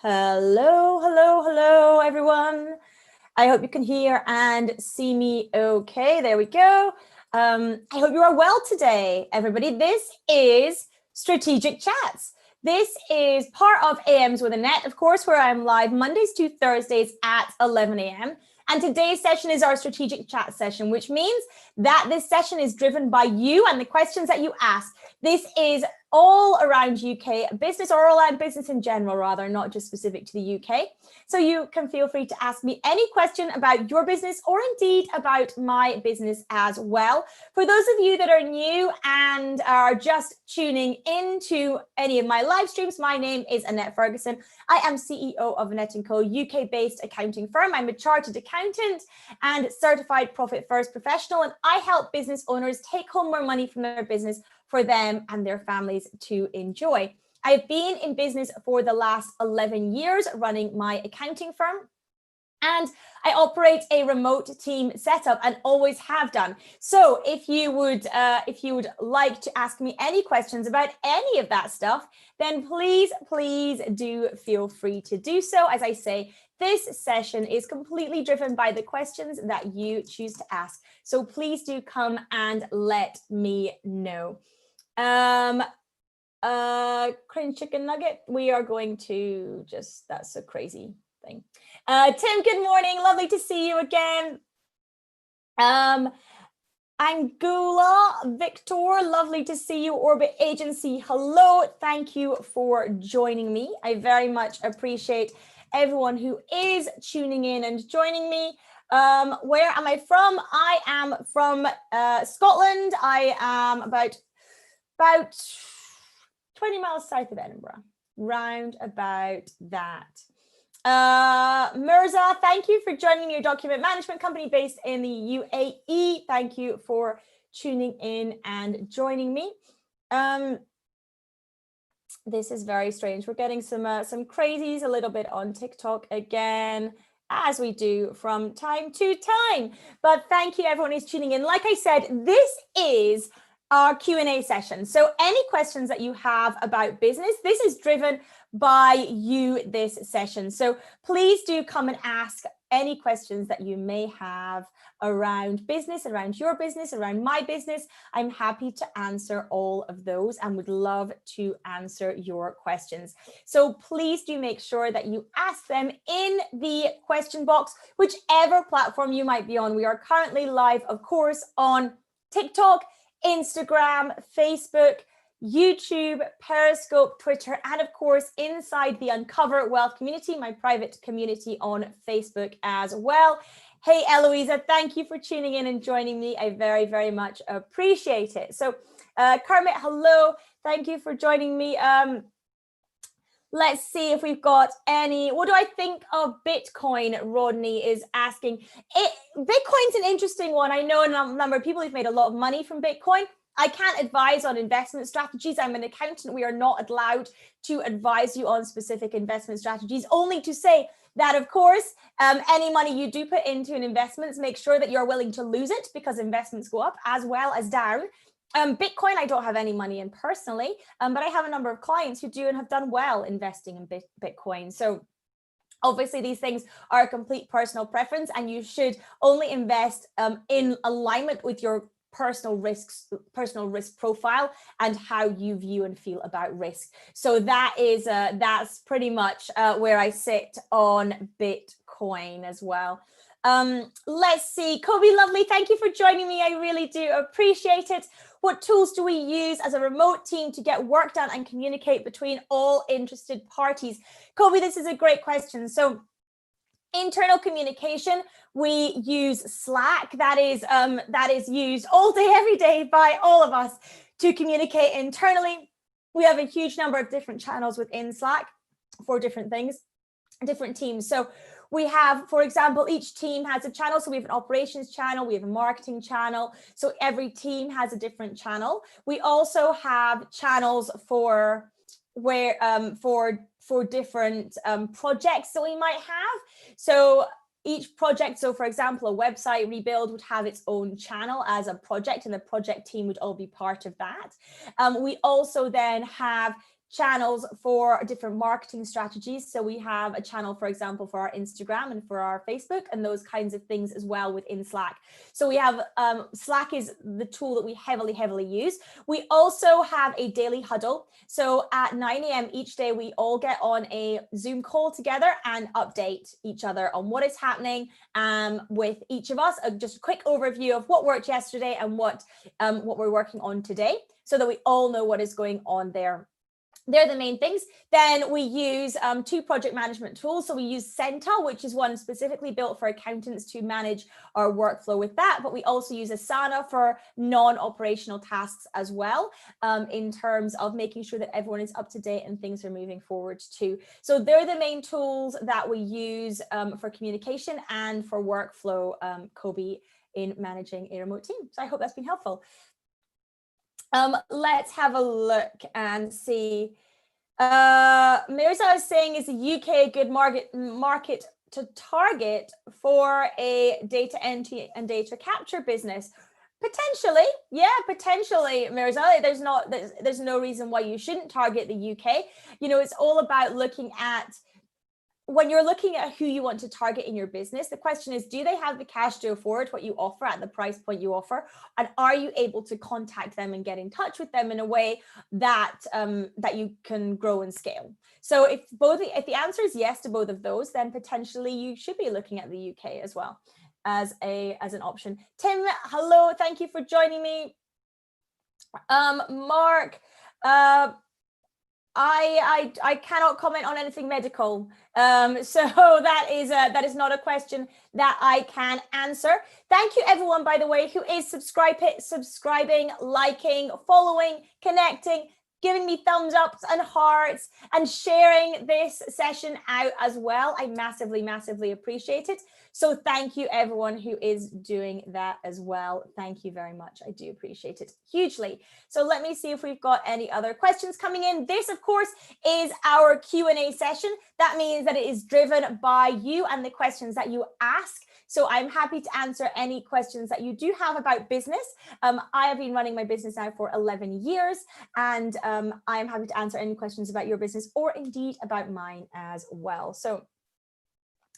Hello, hello, hello, everyone. I hope you can hear and see me okay. There we go. I hope you are well today, everybody. This is Strategic Chats. This is part of AMs with Annette, of course, where I'm live Mondays to Thursdays at 11 a.m. And today's session is our Strategic Chat session, which means that this session is driven by you and the questions that you ask. This is all around UK business, or all around business in general, rather, not just specific to the UK. So you can feel free to ask me any question about your business or indeed about my business as well. For those of you that are new and are just tuning into any of my live streams, my name is Annette Ferguson. I am CEO of Annette & Co, UK-based accounting firm. I'm a chartered accountant and certified profit first professional, and I help business owners take home more money from their business for them and their families to enjoy. I've been in business for the last 11 years running my accounting firm, and I operate a remote team setup and always have done. So if you would like to ask me any questions about any of that stuff, then please do feel free to do so. As I say, this session is completely driven by the questions that you choose to ask. So please do come and let me know. Cringe chicken nugget, we are going to just, that's a crazy thing. Tim, good morning, lovely to see you again. Angula Victor, lovely to see you. Orbit Agency, hello, thank you for joining me. I very much appreciate everyone who is tuning in and joining me. Where am I from? I am from Scotland. I am about 20 miles south of Edinburgh, round about that. Mirza, thank you for joining me, your document management company based in the UAE. Thank you for tuning in and joining me. This is very strange. We're getting some crazies a little bit on TikTok again, as we do from time to time. But thank you, everyone who's tuning in. Like I said, this is our Q&A session. So any questions that you have about business, this is driven by you this session. So please do come and ask any questions that you may have around business, around your business, around my business. I'm happy to answer all of those and would love to answer your questions. So please do make sure that you ask them in the question box, whichever platform you might be on. We are currently live, of course, on TikTok, Instagram, Facebook, YouTube, Periscope, Twitter, and of course, inside the Uncover Wealth community, my private community on Facebook as well. Hey, Eloisa, thank you for tuning in and joining me. I very, very much appreciate it. So Kermit, hello. Thank you for joining me. Let's see if we've got any. What do I think of Bitcoin? Rodney is asking. Bitcoin's an interesting one. I know a number of people who've made a lot of money from Bitcoin. I can't advise on investment strategies. I'm an accountant. We are not allowed to advise you on specific investment strategies, only to say that, of course, any money you do put into an investment, make sure that you're willing to lose it, because investments go up as well as down. Bitcoin, I don't have any money in personally, but I have a number of clients who do and have done well investing in Bitcoin. So obviously these things are a complete personal preference, and you should only invest in alignment with your personal risk profile and how you view and feel about risk. So that's pretty much where I sit on Bitcoin as well. Let's see, Kobe, lovely, thank you for joining me. I really do appreciate it. What tools do we use as a remote team to get work done and communicate between all interested parties? Kobe, this is a great question. So internal communication, we use Slack. That is used all day, every day by all of us to communicate internally. We have a huge number of different channels within Slack for different things, different teams. So we have, for example, each team has a channel. So we have an operations channel, we have a marketing channel. So every team has a different channel. We also have channels for different projects that we might have. So each project, so for example, a website rebuild would have its own channel as a project, and the project team would all be part of that. We also then have channels for different marketing strategies. So we have a channel, for example, for our Instagram and for our Facebook and those kinds of things as well within Slack. So we have Slack is the tool that we heavily use. We also have a daily huddle. So at 9 a.m. each day, we all get on a Zoom call together and update each other on what is happening with each of us. Just a quick overview of what worked yesterday and what we're working on today, so that we all know what is going on there. They're the main things. Then we use 2 project management tools. So we use Centa, which is one specifically built for accountants to manage our workflow with that. But we also use Asana for non-operational tasks as well, in terms of making sure that everyone is up to date and things are moving forward too. So they're the main tools that we use for communication and for workflow, Kobe, in managing a remote team. So I hope that's been helpful. Let's have a look and see. Mirza is saying, is the UK a good market to target for a data entry and data capture business? Potentially, yeah, potentially, Mirza. There's no reason why you shouldn't target the UK. You know, it's all about looking at, when you're looking at who you want to target in your business, the question is, do they have the cash to afford what you offer at the price point you offer? And are you able to contact them and get in touch with them in a way that that you can grow and scale? So if the answer is yes to both of those, then potentially you should be looking at the UK as well as an option. Tim, hello, thank you for joining me. Mark, I cannot comment on anything medical, so that is not a question that I can answer. Thank you everyone, by the way, who is subscribing, liking, following, connecting, giving me thumbs ups and hearts, and sharing this session out as well. I massively appreciate it. So thank you everyone who is doing that as well. Thank you very much. I do appreciate it hugely. So let me see if we've got any other questions coming in. This, of course, is our Q&A session. That means that it is driven by you and the questions that you ask. So I'm happy to answer any questions that you do have about business. I have been running my business now for 11 years, and I am happy to answer any questions about your business or indeed about mine as well. So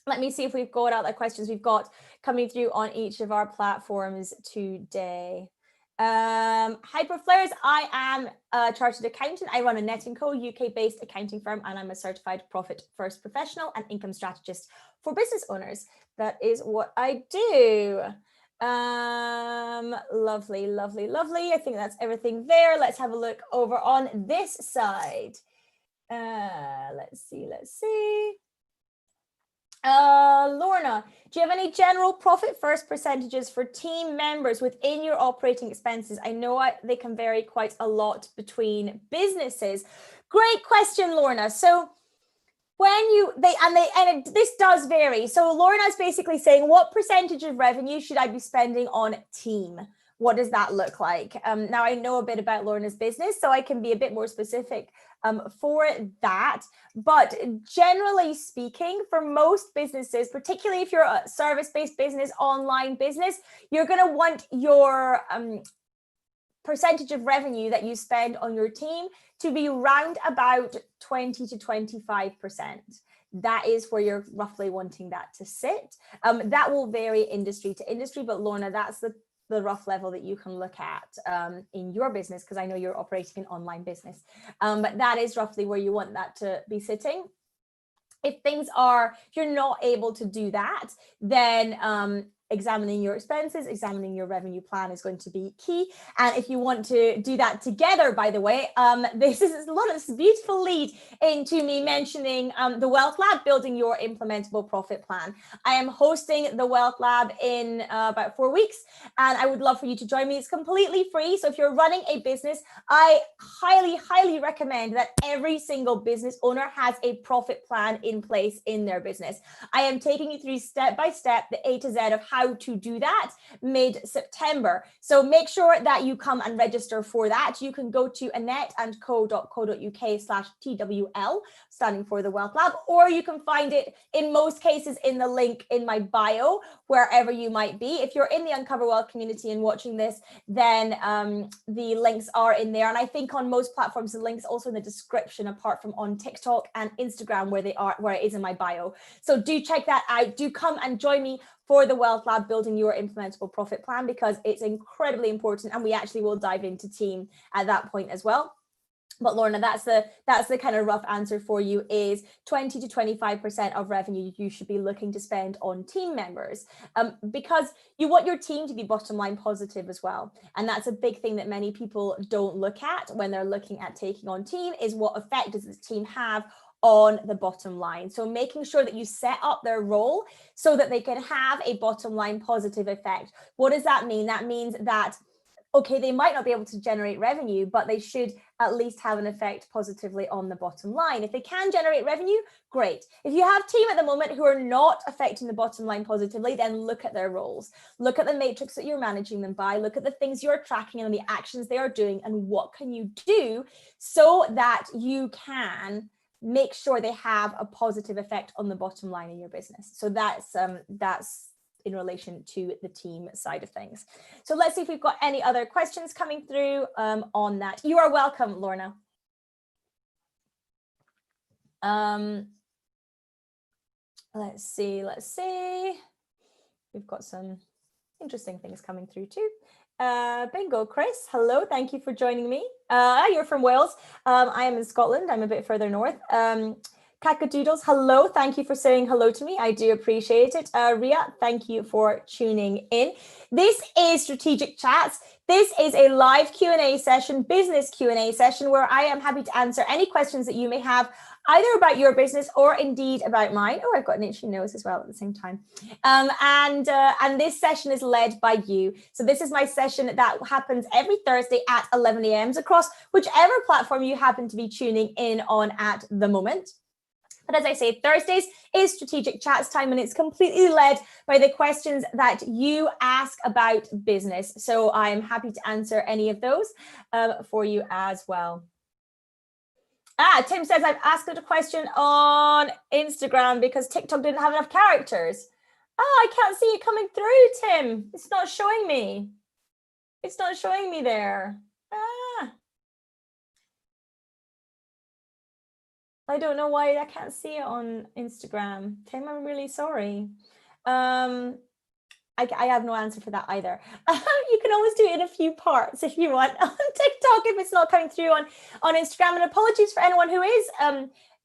let me see if we've got out the questions we've got coming through on each of our platforms today. Hyperflares, I am a chartered accountant. I run Annette & Co, UK-based accounting firm, and I'm a certified profit first professional and income strategist for business owners. That is what I do. Lovely. I think that's everything there. Let's have a look over on this side. Let's see. Lorna, do you have any general profit first percentages for team members within your operating expenses? I know they can vary quite a lot between businesses. Great question, Lorna. So when this does vary. So Lorna's basically saying, what percentage of revenue should I be spending on team? What does that look like? Now I know a bit about Lorna's business, so I can be a bit more specific for that. But generally speaking, for most businesses, particularly if you're a service-based business, online business, you're going to want your percentage of revenue that you spend on your team to be round about 20 to 25%. That is where you're roughly wanting that to sit. That will vary industry to industry, but Lorna, that's the rough level that you can look at in your business, because I know you're operating an online business. But that is roughly where you want that to be sitting. If you're not able to do that, then examining your expenses, examining your revenue plan is going to be key. And if you want to do that together, by the way, this is a beautiful lead into me mentioning the Wealth Lab, building your implementable profit plan. I am hosting the Wealth Lab in about 4 weeks, and I would love for you to join me. It's completely free. So if you're running a business, I highly recommend that every single business owner has a profit plan in place in their business. I am taking you through step by step, the A to Z of how to do that mid-September. So make sure that you come and register for that. You can go to annetteandco.co.uk/TWL, standing for the Wealth Lab, or you can find it in most cases in the link in my bio, wherever you might be. If you're in the Uncover Wealth community and watching this, then the links are in there. And I think on most platforms, the links also in the description, apart from on TikTok and Instagram where it is in my bio. So do check that out. Do come and join me for the Wealth Lab, building your implementable profit plan, because it's incredibly important. And we actually will dive into team at that point as well. But Lorna, that's the kind of rough answer for you, is 20 to 25% of revenue you should be looking to spend on team members, because you want your team to be bottom line positive as well. And that's a big thing that many people don't look at when they're looking at taking on team, is what effect does the team have on the bottom line. So making sure that you set up their role so that they can have a bottom line positive effect. What does that mean? That means that, okay, they might not be able to generate revenue, but they should at least have an effect positively on the bottom line. If they can generate revenue, great. If you have team at the moment who are not affecting the bottom line positively, then look at their roles. Look at the matrix that you're managing them by. Look at the things you're tracking and the actions they are doing, and what can you do so that you can make sure they have a positive effect on the bottom line in your business. So that's in relation to the team side of things. So let's see if we've got any other questions coming through on that. You are welcome, Lorna. Let's see. We've got some interesting things coming through too. Bingo, Chris, hello, thank you for joining me. You're from Wales. I am in Scotland. I'm a bit further north. Cackadoodles, hello, thank you for saying hello to me. I do appreciate it. Ria, thank you for tuning in. This is Strategic Chats. This is a live Q&A session, business Q&A session, where I am happy to answer any questions that you may have, either about your business or indeed about mine. Oh, I've got an itchy nose as well at the same time. And this session is led by you. So this is my session that happens every Thursday at 11 a.m. across whichever platform you happen to be tuning in on at the moment. But as I say, Thursdays is Strategic Chats time, and it's completely led by the questions that you ask about business. So I'm happy to answer any of those for you as well. Tim says, I've asked a question on Instagram because TikTok didn't have enough characters. I can't see it coming through, Tim. It's not showing me. It's not showing me there. I don't know why I can't see it on Instagram. Tim, I'm really sorry. I have no answer for that either. You can always do it in a few parts if you want on TikTok if it's not coming through on Instagram. And apologies for anyone who is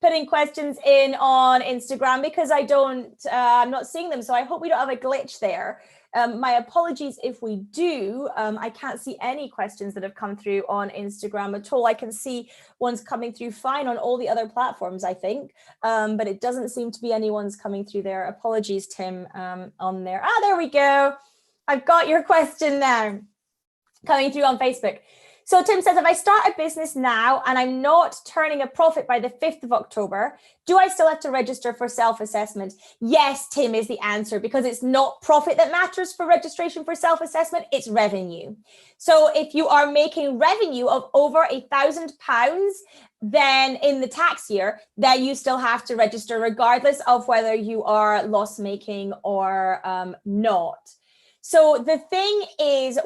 putting questions in on Instagram, because I'm not seeing them. So I hope we don't have a glitch there. My apologies if we do. I can't see any questions that have come through on Instagram at all. I can see ones coming through fine on all the other platforms, I think, but it doesn't seem to be anyone's coming through there. Apologies, Tim, on there. There we go. I've got your question now coming through on Facebook. So Tim says, if I start a business now and I'm not turning a profit by the 5th of October, do I still have to register for self-assessment? Yes, Tim, is the answer, because it's not profit that matters for registration for self-assessment, it's revenue. So if you are making revenue of over £1,000, then in the tax year, then you still have to register regardless of whether you are loss making or not. So the thing is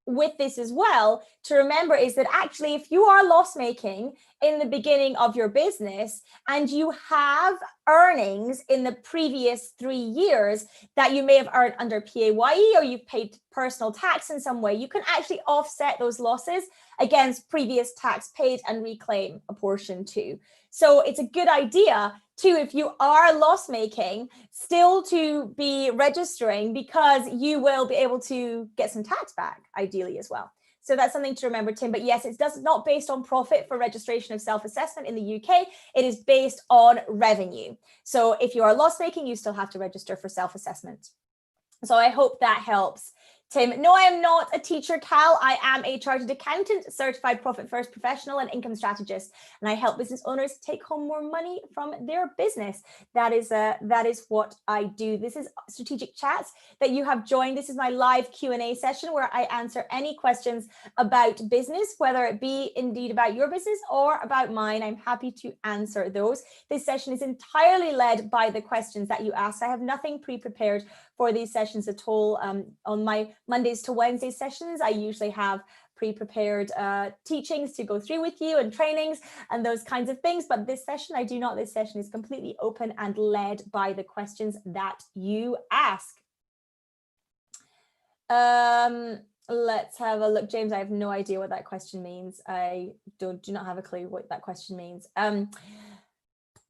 with this as well to remember is that actually if you are loss making in the beginning of your business and you have earnings in the previous 3 years that you may have earned under PAYE, or you've paid personal tax in some way, you can actually offset those losses against previous tax paid and reclaim a portion too. So it's a good idea too, if you are loss making, still to be registering, because you will be able to get some tax back ideally as well. So that's something to remember, Tim. But yes, it's not based on profit for registration of self-assessment in the UK. It is based on revenue. So if you are loss making, you still have to register for self-assessment. So I hope that helps, Tim, no, I am not a teacher, Cal. I am a chartered accountant, certified profit first professional and income strategist, and I help business owners take home more money from their business. That is what I do. This is Strategic Chats that you have joined. This is my live Q&A session where I answer any questions about business, whether it be indeed about your business or about mine. I'm happy to answer those. This session is entirely led by the questions that you ask. I have nothing pre-prepared for these sessions at all. On my Mondays to Wednesday sessions, I usually have pre-prepared teachings to go through with you and trainings and those kinds of things. But this session, I do not. This session is completely open and led by the questions that you ask. Let's have a look. James, I have no idea what that question means. I do not have a clue what that question means.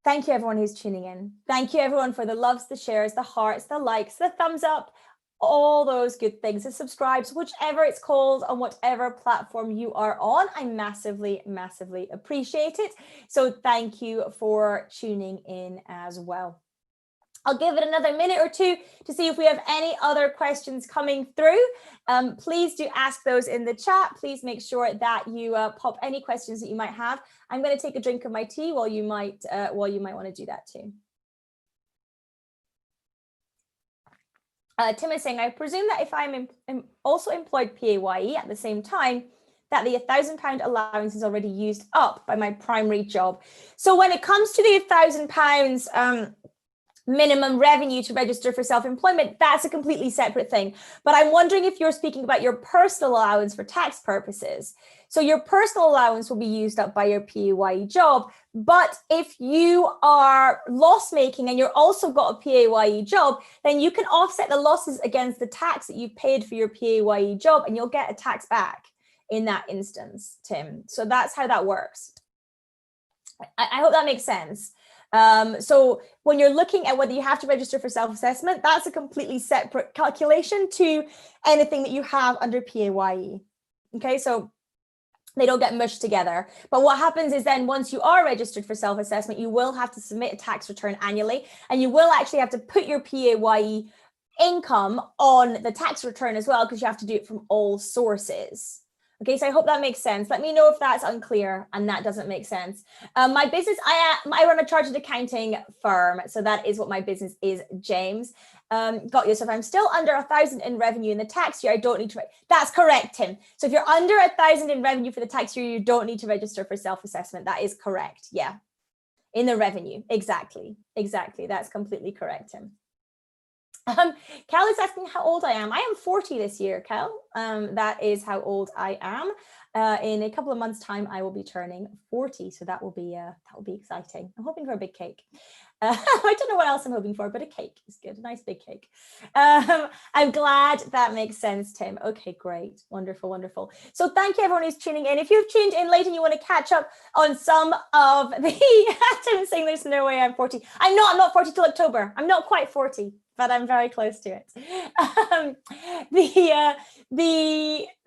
Thank you, everyone who's tuning in. Thank you, everyone, for the loves, the shares, the hearts, the likes, the thumbs up, all those good things, the subscribes, whichever it's called, on whatever platform you are on. I massively, massively appreciate it. So thank you for tuning in as well. I'll give it another minute or two to see if we have any other questions coming through. Please do ask those in the chat. Please make sure that you pop any questions that you might have. I'm going to take a drink of my tea while you might want to do that too. Tim is saying, I presume that if I'm also employed PAYE at the same time, that the £1,000 allowance is already used up by my primary job. So when it comes to the £1,000 minimum revenue to register for self-employment, that's a completely separate thing. But I'm wondering if you're speaking about your personal allowance for tax purposes. So your personal allowance will be used up by your PAYE job. But if you are loss making and you're also got a PAYE job, then you can offset the losses against the tax that you've paid for your PAYE job, and you'll get a tax back in that instance, Tim. So that's how that works. I hope that makes sense. So when you're looking at whether you have to register for self-assessment, that's a completely separate calculation to anything that you have under PAYE. Okay, so they don't get mushed together. But what happens is then once you are registered for self-assessment, you will have to submit a tax return annually, and you will actually have to put your PAYE income on the tax return as well, because you have to do it from all sources. Okay, so I hope that makes sense. Let me know if that's unclear and that doesn't make sense. My business, I run a chartered accounting firm. So that is what my business is, James. Got you. So if I'm still under 1,000 in revenue in the tax year, I don't need to. That's correct, Tim. So if you're under 1,000 in revenue for the tax year, you don't need to register for self-assessment. That is correct. Yeah. In the revenue. Exactly. Exactly. That's completely correct, Tim. Cal is asking how old I am. I am 40 this year, Cal. That is how old I am. In a couple of months' time, I will be turning 40. So that will be exciting. I'm hoping for a big cake. I don't know what else I'm hoping for, but a cake is good. A nice big cake. I'm glad that makes sense, Tim. Okay, great. Wonderful, wonderful. So thank you, everyone who's tuning in. If you've tuned in late and you want to catch up on some of the... Tim saying there's no way I'm 40. I'm not 40 till October. I'm not quite 40. But I'm very close to it.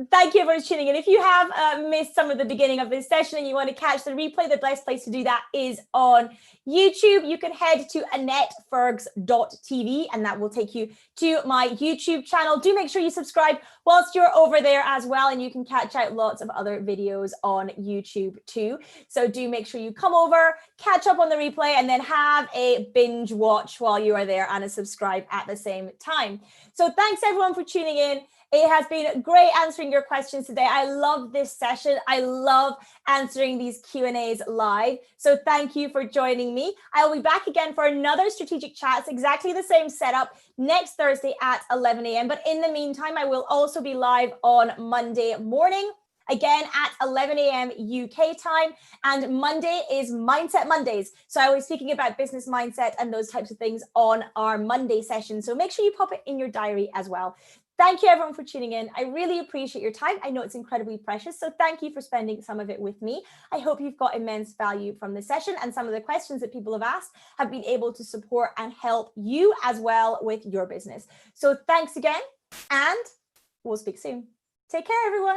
Thank you everyone for tuning in. If you have missed some of the beginning of this session and you want to catch the replay, the best place to do that is on YouTube. You can head to AnnetteFergs.tv and that will take you to my YouTube channel. Do make sure you subscribe whilst you're over there as well, and you can catch out lots of other videos on YouTube too. So do make sure you come over, catch up on the replay, and then have a binge watch while you are there and a subscribe at the same time. So thanks everyone for tuning in. It has been great answering your questions today. I love this session. I love answering these Q&As live. So thank you for joining me. I will be back again for another Strategic Chats, exactly the same setup next Thursday at 11 a.m. But in the meantime, I will also be live on Monday morning, again at 11 a.m. UK time. And Monday is Mindset Mondays. So I was speaking about business mindset and those types of things on our Monday session. So make sure you pop it in your diary as well. Thank you everyone for tuning in. I really appreciate your time. I know it's incredibly precious. So thank you for spending some of it with me. I hope you've got immense value from the session, and some of the questions that people have asked have been able to support and help you as well with your business. So thanks again, and we'll speak soon. Take care, everyone.